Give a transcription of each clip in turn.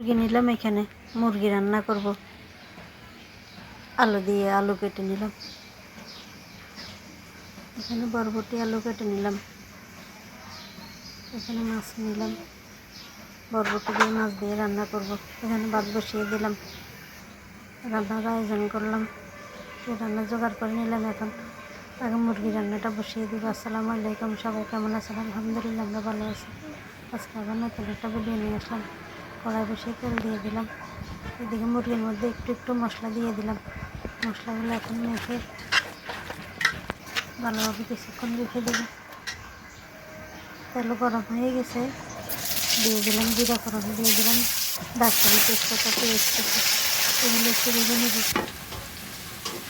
মুরগি নিলাম, এখানে মুরগি রান্না করব। আলু দিয়ে আলু কেটে নিলাম, এখানে বরবটি আলু কেটে নিলাম, এখানে মাছ নিলাম, বরবটি দিয়ে মাছ দিয়ে রান্না করব। এখানে ভাত বসিয়ে দিলাম, রান্নার আয়োজন করলাম, রান্না জোগাড় করে নিলাম। এখন আগে মুরগি রান্নাটা বসিয়ে দিব। আসসালামু আলাইকুম, সবাই কেমন আছেন? আলহামদুলিল্লাহ আমরা ভালো আছি। আজকে আবার নতুন একটা ভিডিও নিয়ে আসলাম। কড়াই বসিয়ে তেল দিয়ে দিলাম, এদিকে মুরগির মধ্যে একটু একটু মশলা দিয়ে দিলাম। মশলাগুলো এখন মেখে ভালোভাবে কিছুক্ষণ রেখে দেব। তেল গরম হয়ে গেছে, দিয়ে দিলাম জিরা ফোড়ন, দিয়ে দিলাম দারচিনি, তেজপাতা, পেঁয়াজ কুচি, এগুলো একটু ভেজে নেব।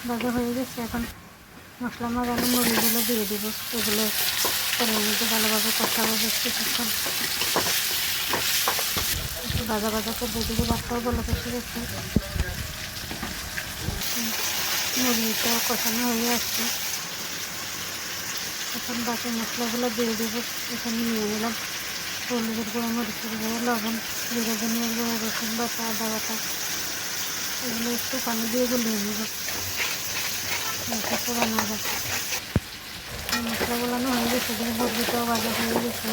ভাজা হয়ে গেছে, এখন মশলা মাখানো মুরগিগুলো দিয়ে দেব। এগুলো তেলের মধ্যে ভালোভাবে কষাবো বেশ কিছুক্ষণ। ভাজা ভাজা করে দিকে ভাতটাও বলে কষে গেছে, মুরগিটাও কষানো হয়ে আসছে। এখন বাকি মশলাগুলো দিয়ে দেবো। এখানে নিয়ে নিলাম হলুদের গুঁড়ো, মরিচের গুঁড়ো, লবণ, জিরা ধনিয়ার গুঁড়ো, রসুন বাটা, আদা বাটা, এগুলো একটু পানি দিয়ে গুলিয়ে নেব। পুরানো মশলা গুলানো হয়ে গেছে, এখানে মুরগিটাও ভাজা হয়ে গেছে।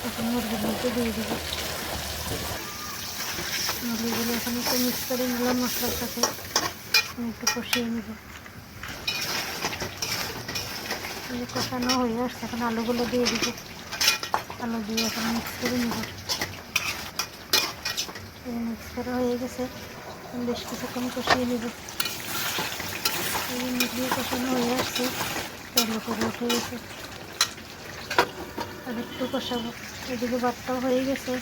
এখন মুরগির মধ্যে দিয়ে দেব মুরগিগুলো। এখন একটু মিক্স করে নিলাম মশলার সাথে, একটু কষিয়ে নেব। কষানো হয়ে আসছে, এখন আলুগুলো দিয়ে দিব। আলু দিয়ে এখন মিক্স করে নেব। মিক্স করা হয়ে গেছে, বেশ কিছুক্ষণ কষিয়ে নেব। মুরগি কষানো হয়ে আসছে, তেল করে উঠে গেছে, আর একটু কষাবো। এদিকে ভাতটাও হয়ে গেছে,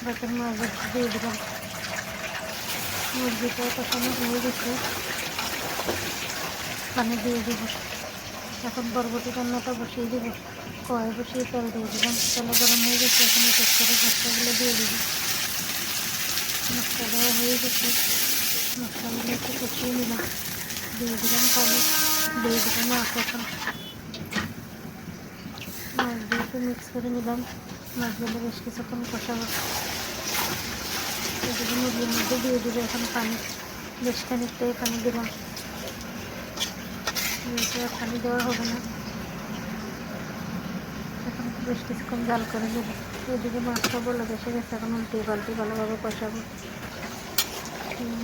ভাতের মাছ দিয়ে দিলাম। মুরগিটাও কষানো হয়ে গেছে, পানি দিয়ে দিব। এখন বরবটি রান্নাটা বসিয়ে দিব। কড়াই বসিয়ে তেল দিয়ে দিলাম, তেল গরম হয়ে গেছে, এখন এক করে মশলাগুলো দিয়ে দিব। মশলা দেওয়া হয়ে গেছে, মশলাগুলো একটু কষিয়ে নিলাম, দিয়ে দিলাম পানি, দিয়ে দিলাম মাছ। এখন মাছ দিয়ে একটু মিক্স করে নিলাম, মাছগুলো বেশ কিছুক্ষণ কষাবো। এদিকে মুরগির মধ্যে দিয়ে দিব এখন পানি, বেশ খানিকটাই পানি দিলাম, আর পানি দেওয়া হবে না। এখন বেশ কিছুক্ষণ জাল করে নেব। এদিকে মাছটা বলে বেসে গেছে, এখন উল্টে পাল্টে ভালোভাবে কষাবো।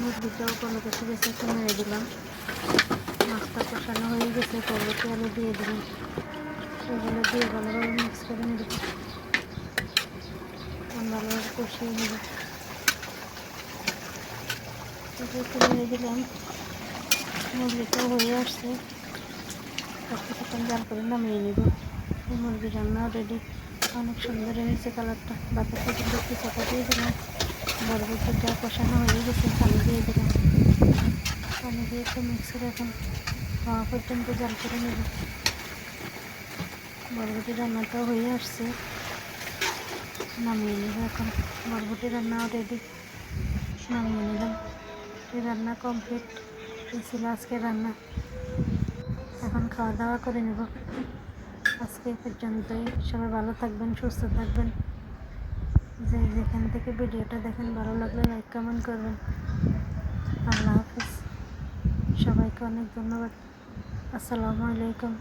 মুরগিটাও বলে বেসে গেছে, একটু মেরে দিলাম। মাছটা কষানো হয়ে গেছে, বরবটি আলু দিয়ে দিলাম। এগুলো দিয়ে ভালোভাবে মিক্স করে নেব, ভালোভাবে কষিয়ে নেব। একটু মেরে দিলাম, মুরগিটাও হয়ে আসছে। কিছুক্ষণ জাল করে নামিয়ে নেব। মুরগি রান্নাও রেডি, অনেক সুন্দর হয়েছে কালারটা। ভাতের সাথে একটু চাপা দিয়ে দিলাম, বরবটিটা কষানো হয়ে গেছে, পানি দিয়ে দিলাম। পানি দিয়ে একটু মিক্স করে এখন হওয়া পর্যন্ত জাল করে নেব। বরবটি রান্নাটাও হয়ে আসছে, নামিয়ে নেব। এখন বরবটি রান্নাও রেডি, নামিয়ে নিলাম। রান্না কমপ্লিট, এই ছিল আজকে রান্না। এখন খাওয়া দাওয়া করে নেব। আজকে পর্যন্তই, সবাই ভালো থাকবেন, সুস্থ থাকবেন। যেখান থেকে ভিডিওটা দেখেন, ভালো লাগলে লাইক কমেন্ট করবেন। আল্লাহ হাফিজ, সবাইকে অনেক ধন্যবাদ। আসসালামু আলাইকুম।